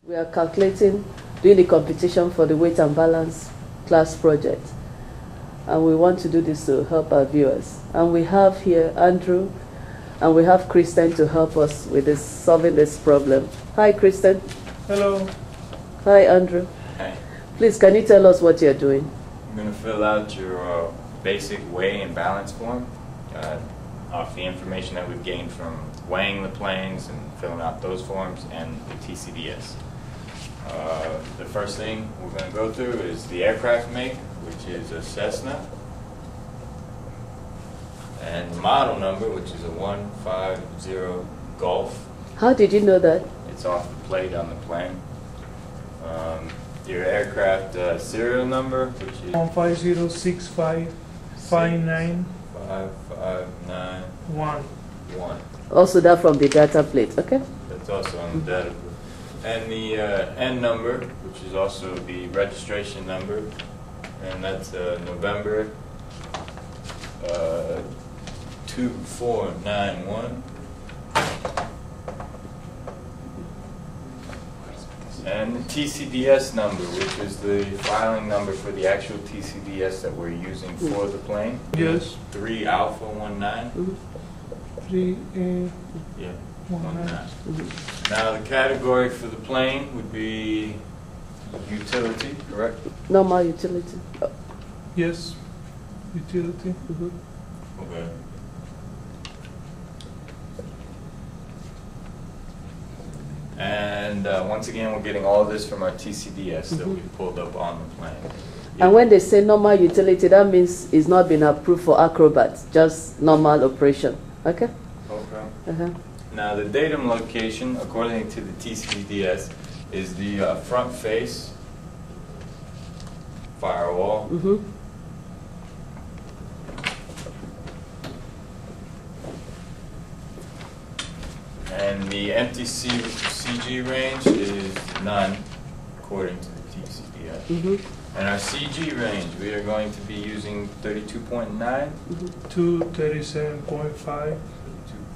We are calculating, doing the computation for the weight and balance class project. And we want to do this to help our viewers. And we have here Andrew, and we have Kristen to help us with this, solving this problem. Hi, Kristen. Hello. Hi, Andrew. Hi. Please, can you tell us what you're doing? I'm going to fill out your basic weigh and balance form off the information that we've gained from weighing the planes and filling out those forms and the TCDS. The first thing we're going to go through is the aircraft make, which is a Cessna, and the model number, which is a 150 Golf. How did you know that? It's off the plate on the plane. Your aircraft serial number, which is 1506559 55911. Also that from the data plate, okay? That's also on the data. And the N number, which is also the registration number, and that's November 2491. And the TCDS number, which is the filing number for the actual TCDS that we're using for the plane. Yes. 3 Alpha 19. 3 Yeah, 19. Now the category for the plane would be utility, correct? Normal utility. Oh. Yes. Utility. Okay. And once again, we're getting all of this from our TCDS that we pulled up on the plane. And when they say normal utility, that means it's not been approved for Acrobat, just normal operation. Okay? Okay. Now the datum location, according to the TCDS, is the front face firewall. And the empty CG range is none, according to the TCDS. And our CG range, we are going to be using 32.9 to 37.5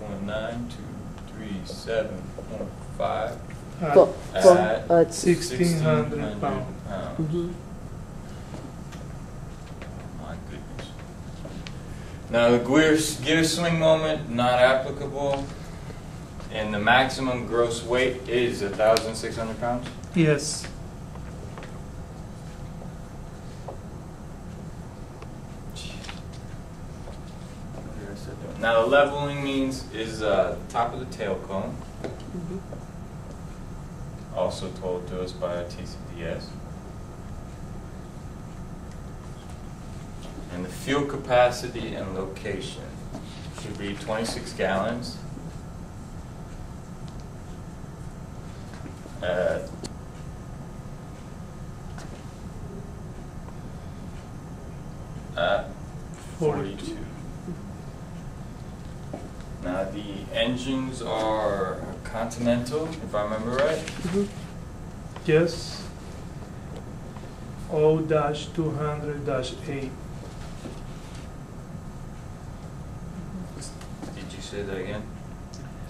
2.9 to 37.5 at at 1,600 pounds. My goodness. Now the gear swing moment, not applicable. And the maximum gross weight is 1,600 pounds? Yes. Now the leveling means is top of the tail cone. Also told to us by our TCDS. And the fuel capacity and location should be 26 gallons. At 42. Now the engines are Continental, if I remember right. Yes. O-200-8. Did you say that again?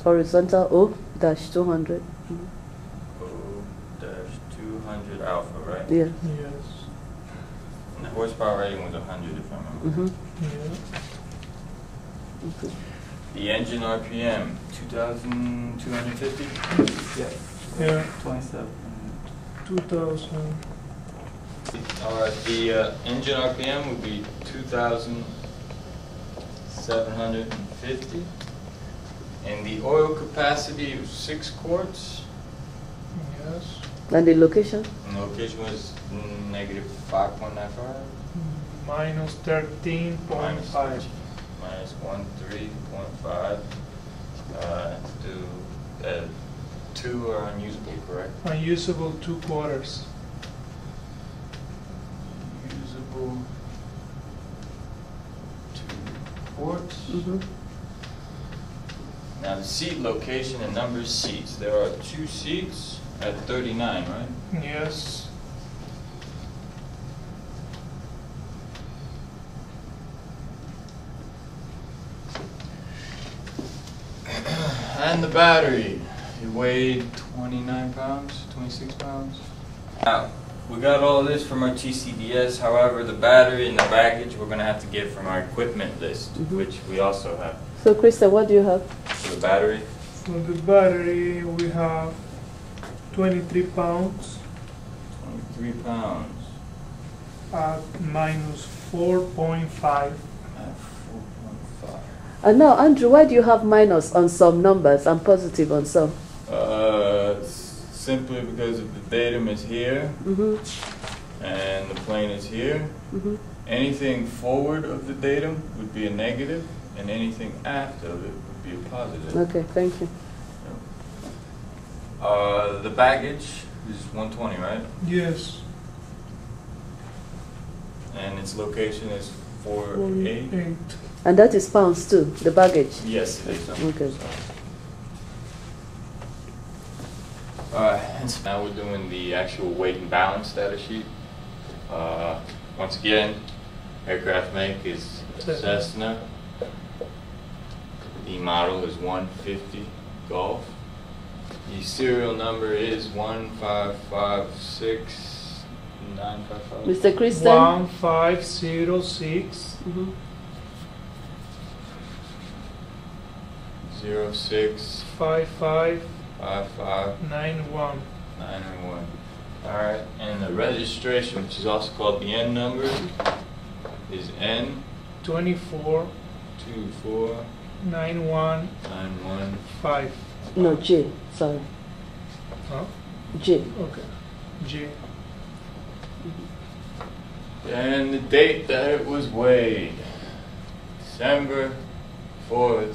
Horizontal O-200. O-200 Alpha, right? Yeah. Yes. And the horsepower rating was 100, if I remember. Yeah. The engine RPM, 2,250? Yeah. 27. 2000. Alright, the engine RPM would be 2,750. And the oil capacity was 6 quarts. Yes. And the location? And the location was negative 5.95. Minus 13.5. Minus 13.5. Two are unusable, correct? Unusable 2 quarters. Usable 2 quarts. Now the seat location and number of seats. There are 2 seats at 39, right? Yes. And the battery. It weighed 29 pounds, 26 pounds. Now, we got all this from our TCDS. However, the battery and the baggage we're going to have to get from our equipment list, which we also have. So, Krista, what do you have? For the battery, For the battery, we have 23 pounds 23 pounds at minus 4.5. at 4.5. And now, Andrew, why do you have minus on some numbers and positive on some? Simply because if the datum is here and the plane is here, anything forward of the datum would be a negative, and anything aft of it would be a positive. Okay, thank you. The baggage is 120, right? Yes. And its location is 48? 8. And that is pounds too, the baggage? Yes, it is. Okay. Alright, so now we're doing the actual weight and balance data sheet. Once again, aircraft make is Cessna. The model is 150 Golf. The serial number is 1556955. Mr. Kristen? 1506 06 55 55 91. 901. Alright, and the registration, which is also called the N number, is N 24 24 91 91. 5. No, J, sorry. Huh? J. Okay. J. And the date that it was weighed, December 4th,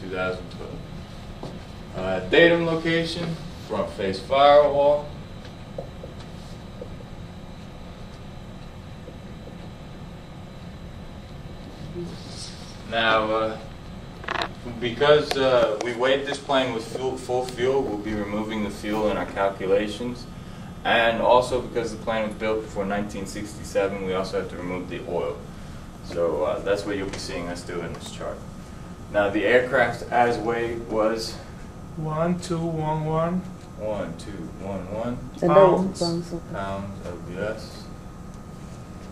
2012. Datum location, front face firewall. Now, because we weighed this plane with full fuel, we'll be removing the fuel in our calculations. And also because the plane was built before 1967, we also have to remove the oil. So that's what you'll be seeing us do in this chart. Now the aircraft as weighed was 1211 1211 And Pounds. that was pounds. pounds LBS.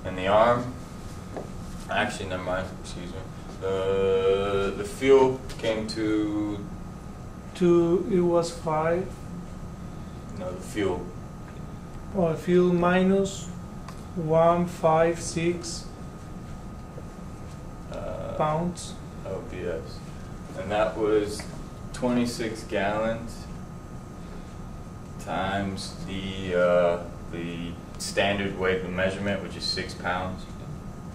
And the arm, actually never mind, excuse me. The fuel came to, it was 5. no, the fuel. Or fuel minus 156 pounds. LBS. And that was 26 gallons times the standard weight of measurement, which is 6 pounds.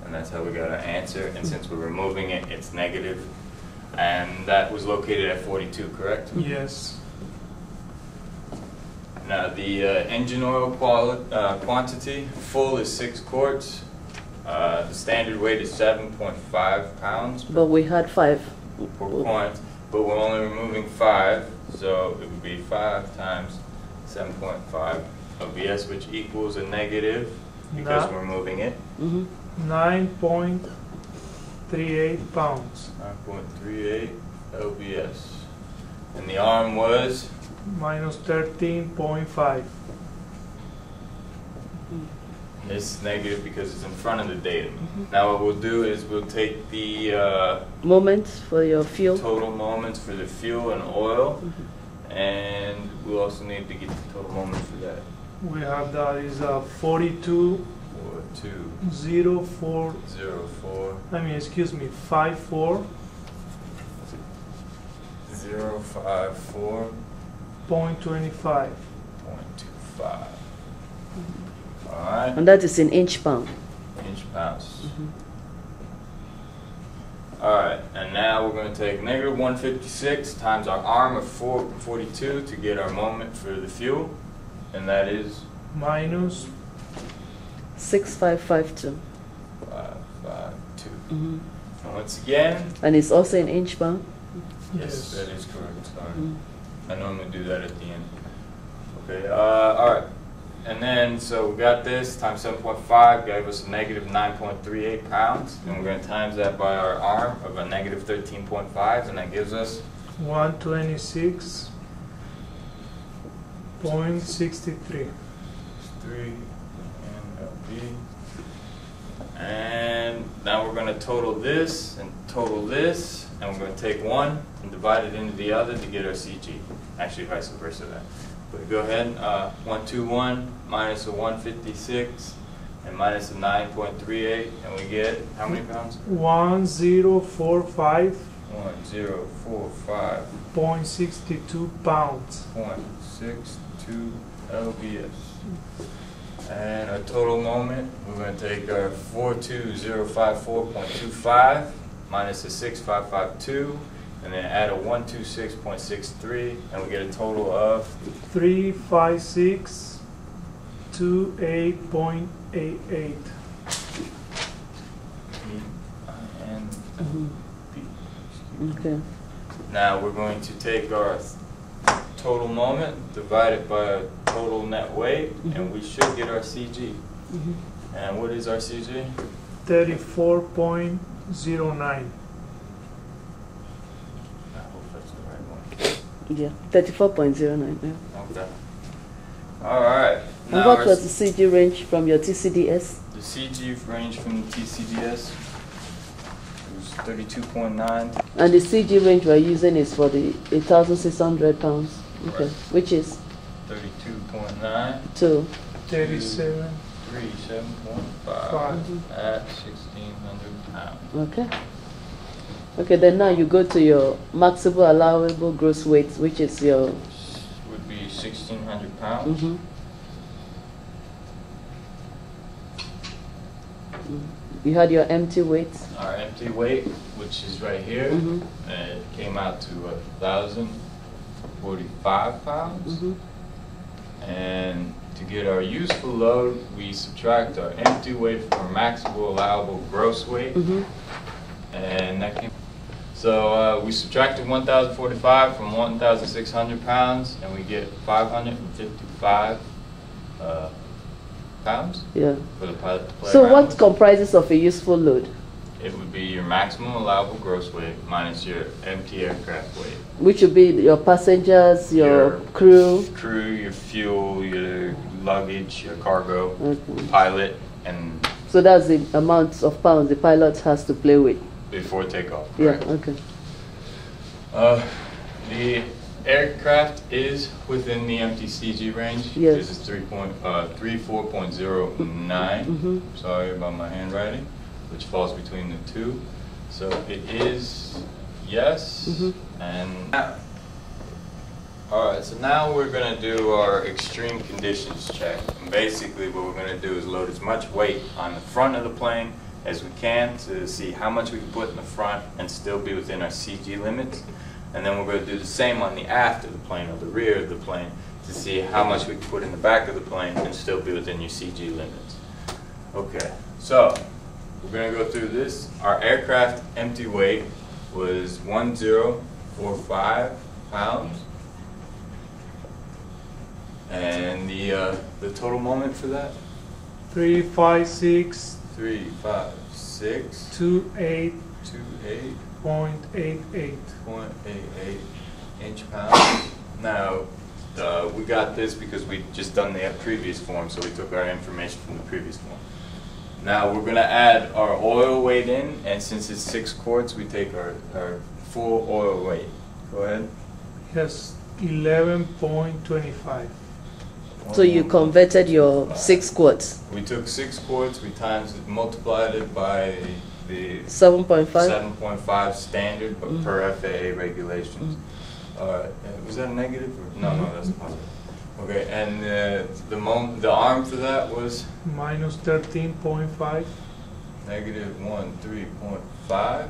And that's how we got our answer. And since we're removing it, it's negative. And that was located at 42, correct? Yes. Now the engine oil quantity, full is 6 quarts. The standard weight is 7.5 pounds But we had 5. per quart, but we're only removing 5, so it would be 5 times 7.5 LBS, which equals a negative because we're moving it. 9.38 pounds. 9.38 LBS. And the arm was Minus 13.5. this is negative because it's in front of the datum. Now what we'll do is we'll take the Moments for your fuel. total moments for the fuel and oil, and we'll also need to get the total moments for that. We have that is 42 04. 4204 I mean, excuse me, 54.25. 054.25. Alright, And that is in inch pound. inch pounds. Alright, and now we're going to take negative 156 times our arm of 442 to get our moment for the fuel, and that is Minus 6552. 552. Mhm. And once again, And it's also in inch pound. yes, that is correct. Sorry. Mhm. I normally do that at the end. Okay, alright. And then, so we got this times 7.5 gave us a negative 9.38 pounds. And we're going to times that by our arm of a negative 13.5, and that gives us 126.63. 3 NLB. And now we're going to total this and total this, and we're going to take one and divide it into the other to get our CG. Actually, vice versa that. But go ahead, 121 minus a 156 and minus a 9.38, and we get how many pounds? 1045. 1045.62 pounds. 0.62 lbs. And our total moment, we're going to take our 42054.25 minus a 6552, and then add a 126.63, and we get a total of 35628.88. Okay. Now we're going to take our total moment, divide it by our total net weight, and we should get our CG. And what is our CG? 34.09. I hope that's the right one. Yeah, 34.09. Yeah. Okay. All right. And what was the CG range from your TCDS? The CG range from the TCDS was 32.9. And the CG range we're using is for the 8,600 pounds. Okay, Right. which is 32.9 to 37. 37.5 at 1,600 pounds. okay. Okay, then now you go to your maximum allowable gross weight, which is your Would be 1,600 pounds. You had your empty weight. Our empty weight, which is right here, it came out to 1,045 pounds. And to get our useful load, we subtract our empty weight from our maximum allowable gross weight. And that came. So we subtracted 1,045 from 1,600 pounds, and we get 555 pounds. Yeah. For the pilot to play So around what with. comprises of a useful load? It would be your maximum allowable gross weight minus your empty aircraft weight. Which would be your passengers, your crew. Crew, your fuel, your luggage, your cargo, Okay. pilot, and So that's the amount of pounds the pilot has to play with. before takeoff. Yeah, correct? okay. The aircraft is within the empty CG range. Yes. This is 34.09. Sorry about my handwriting, which falls between the two. So it is yes. And all right, so now we're going to do our extreme conditions check. And basically what we're going to do is load as much weight on the front of the plane as we can to see how much we can put in the front and still be within our CG limits. And then we're going to do the same on the aft of the plane or the rear of the plane to see how much we can put in the back of the plane and still be within your CG limits. Okay, so we're going to go through this. Our aircraft empty weight was 1,045 pounds. And the total moment for that? 356. 356. 28. 28.88 .88. inch-pounds. Now, we got this because we just done the previous form, so we took our information from the previous form. Now we're going to add our oil weight in, and since it's 6 quarts, we take our full oil weight. Go ahead. Yes, 11.25. So you converted your 6 quarts. We took 6 quarts, we times it, multiplied it by the 7.5. 7.5 standard, but per FAA regulations. Was that a negative? Or? No, that's positive. Okay, and the arm for that was Minus 13.5. negative 13.5,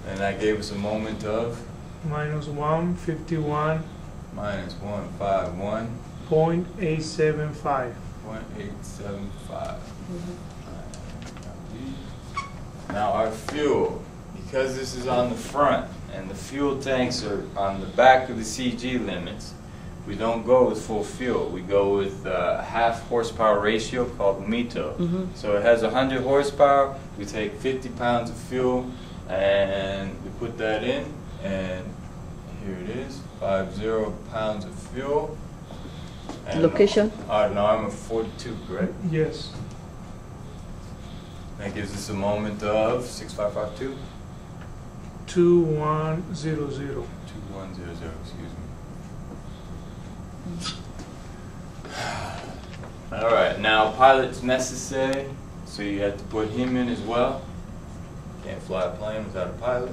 and that gave us a moment of Minus 151. minus 151. 0.875. 0.875. Now our fuel, because this is on the front and the fuel tanks are on the back of the CG limits, we don't go with full fuel. We go with a half horsepower ratio called MITO. So it has 100 horsepower, we take 50 pounds of fuel and we put that in, and here passengers, 50 pounds of fuel. And Location? An arm of 42, correct? Yes. That gives us a moment of 6552. 2100. 2100, excuse me. All right, now pilot's necessary, so you have to put him in as well. Can't fly a plane without a pilot.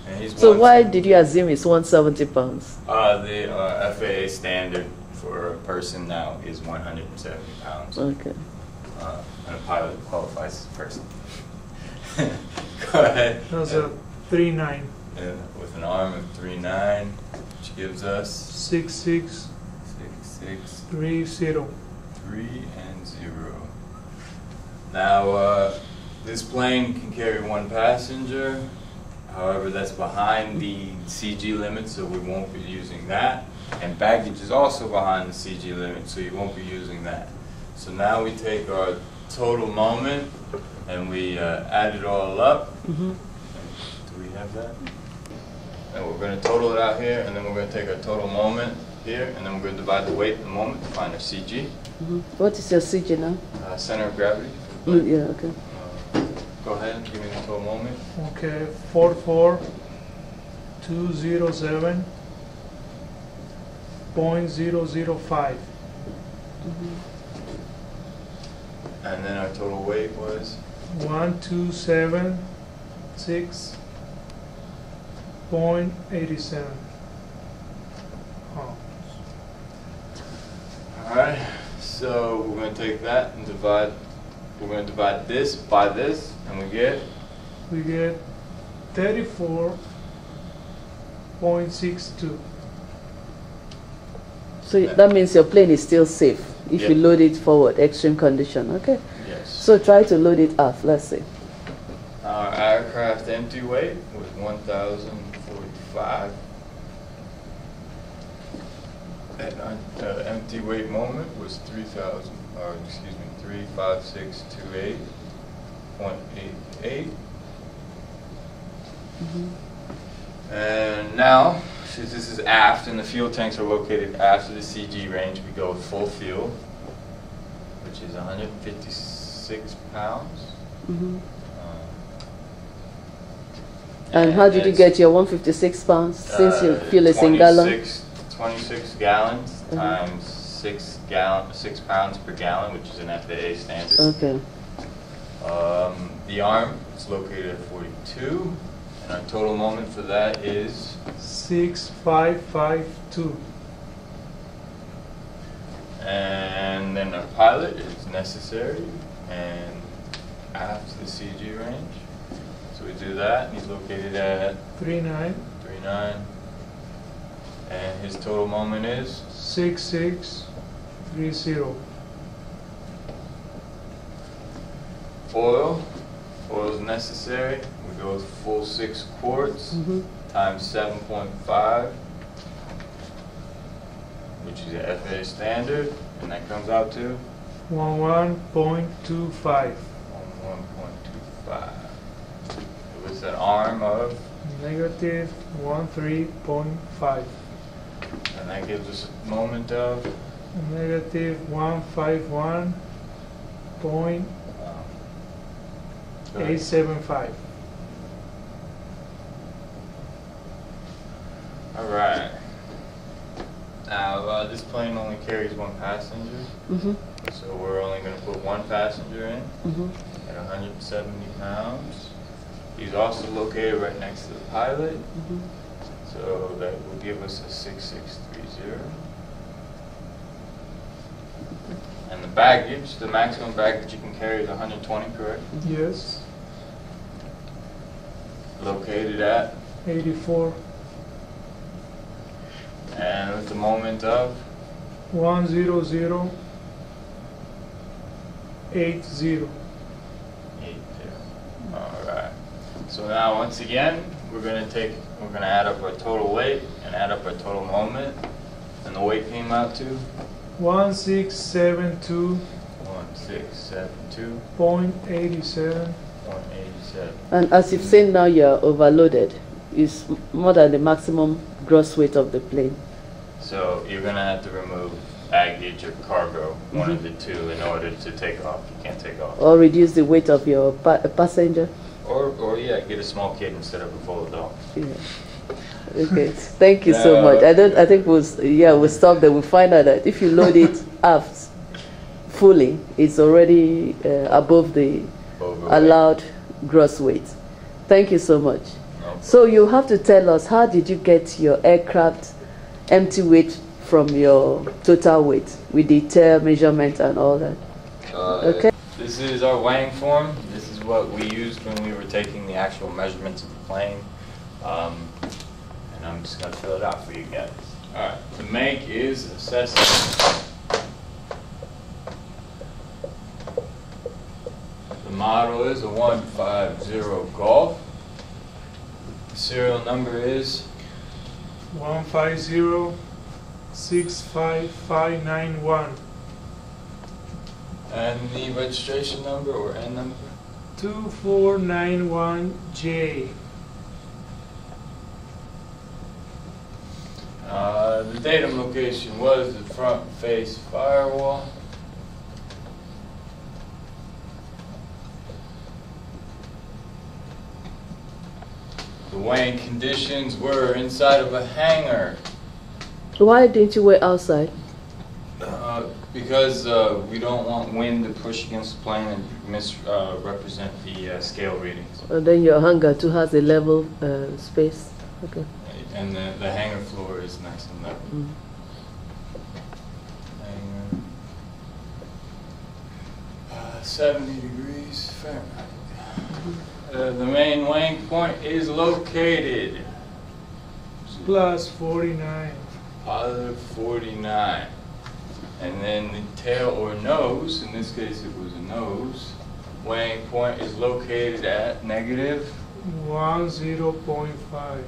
And he's So why did you assume it's 170 pounds? The FAA standard for a person now is 170 pounds. Okay. And a pilot qualifies as a person. Go ahead. That's a 39. With an arm of 3.9, which gives us 6630. 3 and 0. Now, this plane can carry 1 passenger. However, that's behind the CG limit, so we won't be using that. And baggage is also behind the CG limit, so you won't be using that. So now we take our total moment and we add it all up. Mm-hmm. Do we have that? And we're going to total it out here, and then we're going to take our total moment here, and then we're going to divide the weight in the moment to find our CG. Mm-hmm. What is your CG now? Center of gravity. Yeah, okay. Go ahead and give me the total moment. Okay, 44207.005. Mm-hmm. And then our total weight was? 1276.87 pounds. Alright, so we're going to take that and divide, we're going to divide this by this, and we get? We get 34.62. So that means your plane is still safe if you load it forward, extreme condition, okay? Yes. So try to load it off, let's see. Our aircraft empty weight was 1,045. And our empty weight moment was 35628.88. Mm-hmm. And now, since this is aft and the fuel tanks are located after the CG range, we go with full fuel, which is 156 pounds. Mm-hmm. And how did you get your 156 pounds since your fuel is in gallon? 26 gallons times 6 pounds per gallon, which is an FAA standard. Okay. The arm is located at 42, and our total moment for that is 6552. And then our pilot is necessary and after the CG range. So we do that, and he's located at 39. 39. And his total moment is 6630. Oil. Oil is necessary. We go with full 6 quarts times 7.5, which is the FAA standard, and that comes out to 11.25. 11.25. With an arm of? Negative 13.5. And that gives us a moment of? Negative 151.875. Alright. Now, this plane only carries 1 passenger, so we're only going to put 1 passenger in at 170 pounds. He's also located right next to the pilot, so that will give us a 6630. And the baggage, the maximum baggage you can carry is 120, correct? Yes. Located at? 84. And with the moment of? 10080. 80. Alright. So now once again, we're going to add up our total weight and add up our total moment. And the weight came out to? 1672. 1672. 0.87. 0.87. And as you've seen now, you're overloaded. is more than the maximum gross weight of the plane. So you're going to have to remove baggage or cargo, one of the two, in order to take off. You can't take off. Or reduce the weight of your passenger. Or yeah, get a small kid instead of a full adult. Yeah. Okay. Thank you so much. I think we'll stop there. We'll find out that if you load it aft fully, it's already above the allowed gross weight. Thank you so much. So you have to tell us, how did you get your aircraft empty weight from your total weight with the tail measurement and all that? Okay. This is our weighing form. This is what we used when we were taking the actual measurements of the plane. And I'm just going to fill it out for you guys. All right. The make is a CESSNA. The model is a 150 Golf. The serial number is 150-65591. And the registration number or N number? 2491J. The datum location was the front face firewall. The weighing conditions were inside of a hangar. Why didn't you weigh outside? Because we don't want wind to push against the plane and misrepresent the scale readings. And then your hangar too has a level space. Okay. And the hangar floor is nice and level. Hangar. 70 degrees Fahrenheit. The main weighing point is located Plus 49. positive 49. And then the tail or nose, in this case it was a nose, weighing point is located at negative 10.5. 10.5.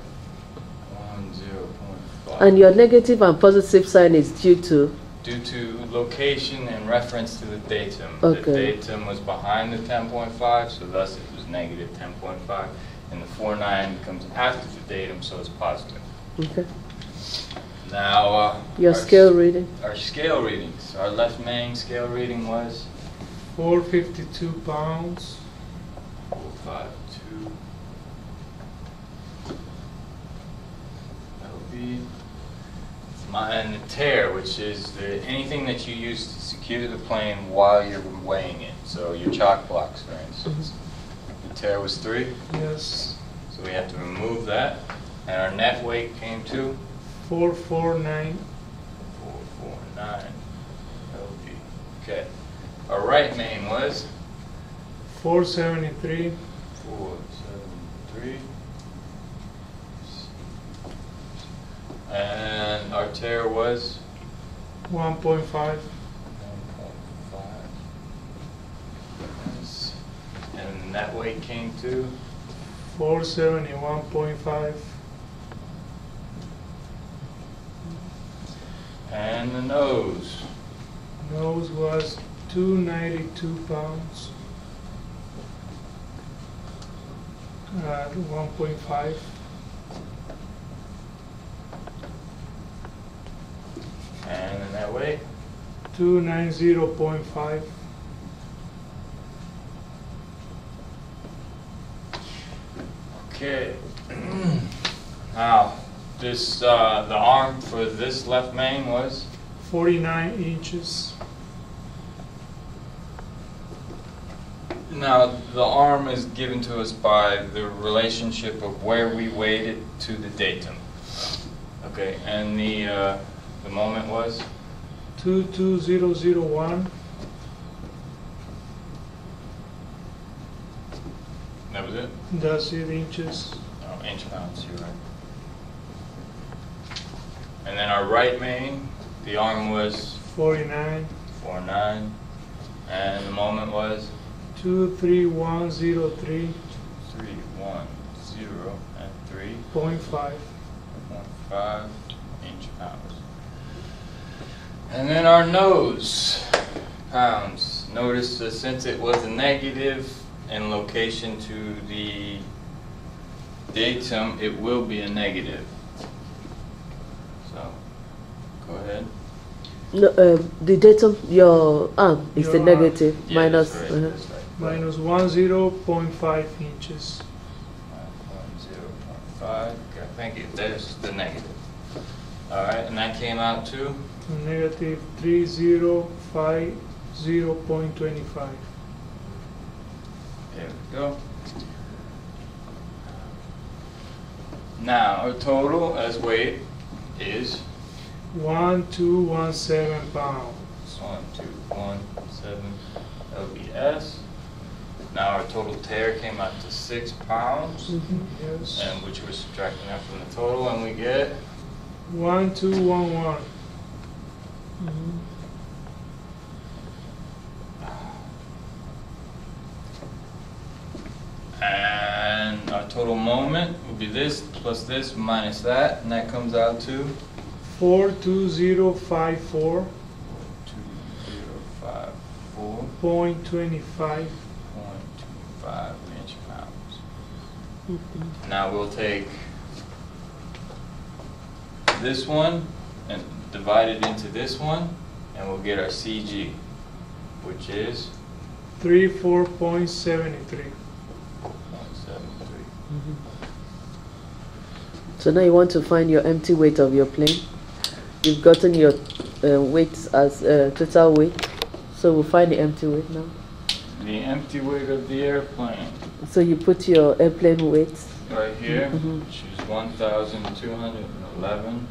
And your negative and positive sign is due to? Due to location and reference to the datum. Okay. The datum was behind the 10.5, so thus it was negative 10.5. And the 49 comes after the datum, so it's positive. Okay. Now, your scale reading? Our scale readings. Our left main scale reading was 452 pounds. 452. That would be and the tear, which is anything that you use to secure the plane while you're weighing it. So your chalk blocks, for instance. The tear was 3. Yes. So we have to remove that. And our net weight came to 449. 449. That would be okay. Our right main was 473. 473. And our tear was 1.5. 1.5. And the net weight came to 471.5. and the nose. Nose was 292 pounds at 1.5. And the net weight 290.5. Okay. Now, this the arm for this left main was 49 inches. Now, the arm is given to us by the relationship of where we weighed it to the datum. Okay, and the moment was 22001. that was it. That's it, inches. Oh, inch pounds. You're right. And then our right main, the arm was 49. 49, and the moment was 23103. 310 and 0.5. 3.5 inch pounds. And then our nose, pounds. Notice that since it was a negative in location to the datum, it will be a negative. So, go ahead. No, the datum, your arm is Your the arm. negative, Yeah, minus. that's right, that's right. Minus 10.5 inches. 1.05. Okay, thank you. There's the negative. All right, and that came out to Negative 3050.25. there we go. Now our total as weight is 1217 pounds. 1217 lbs. Now our total tear came out to 6 pounds, Yes. and which we're subtracting that from the total, and we get 1211. and our total moment will be this plus this minus that, and that comes out to 42054.25. 2054.25 inch pounds. Now we'll take this one and divide it into this one, and we'll get our CG, which is 34.73. 0.73. So now you want to find your empty weight of your plane. You've gotten your weight as total weight. So we'll find the empty weight now. The empty weight of the airplane So you put your airplane weight. right here, which is 1,211.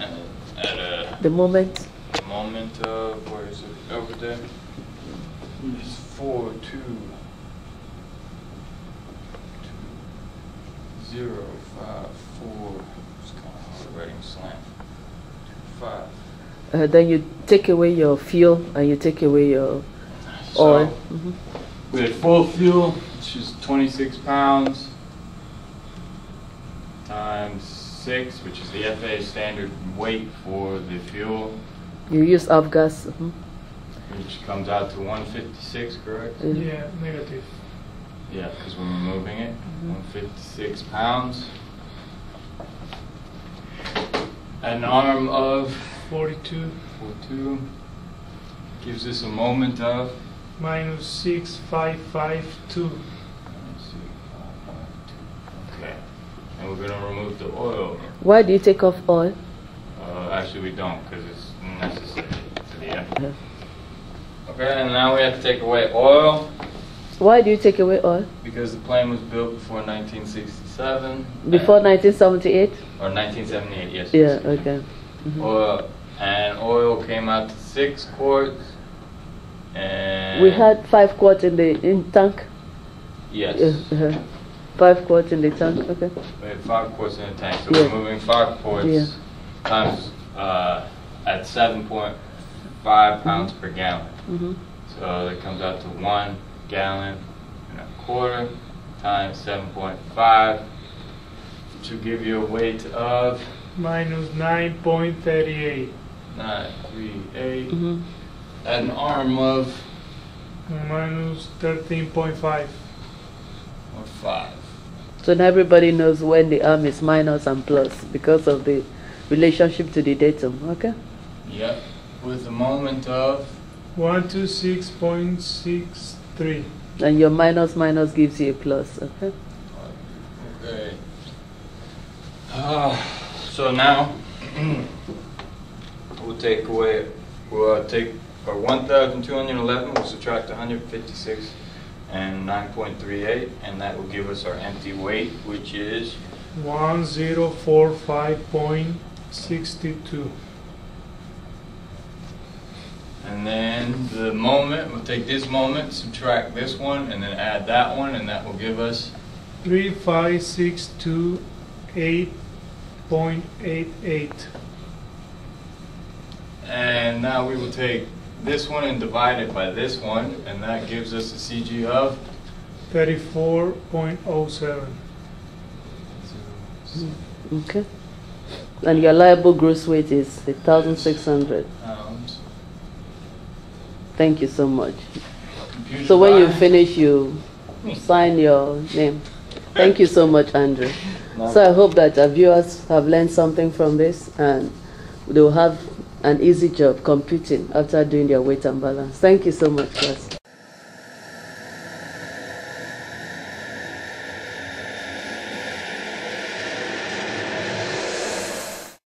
And at a The moment. moment of, where is it, over there? It's 4,2,0,5,4. It's kind of hard writing slant. 5. Then you take away your fuel and you take away your oil. We had full fuel, which is 26 pounds, times 6, which is the FAA standard weight for the fuel, You use avgas. which comes out to 156, correct? Yeah, negative. Yeah, because we're removing it. 156 pounds. An arm of 42 42 gives us a moment of minus 6552. Okay, and we're gonna remove the oil. Why do you take off oil? Actually, we don't, because it's necessary for the effort. Okay, and now we have to take away oil, Why do you take away oil? because the plane was built before 1967. Before 1978? Or 1978, yes. Yeah, okay. Oil, and oil came out to 6 quarts. And We had 5 quarts in the tank. yes, 5 quarts in the tank, okay. we had 5 quarts in the tank, so Yeah. we're moving 5 quarts Yeah. times at 7.5 pounds per gallon. So that comes out to 1 gallon and a quarter times 7.5, which will give you a weight of Minus 9.38. 938. An arm of Minus 13.5. or 5. So now everybody knows when the arm is minus and plus because of the relationship to the datum, okay? Yep, with a moment of 126.63. And your minus gives you a plus, okay? okay. So now we'll take our 1,211. We'll subtract 156 and 9.38, and that will give us our empty weight, which is 1045.62. And then the moment, we'll take this moment, subtract this one, and then add that one, and that will give us 35,628.88. And now we will take this one and divide it by this one, and that gives us a CG of 34.07. Okay. And your liable gross weight is 1,600. pounds. Thank you so much. Computer So when you file. finish, you sign your name. Thank you so much, Andrew. No. So I hope that our viewers have learned something from this, and they'll have an easy job computing after doing their weight and balance. Thank you so much, class.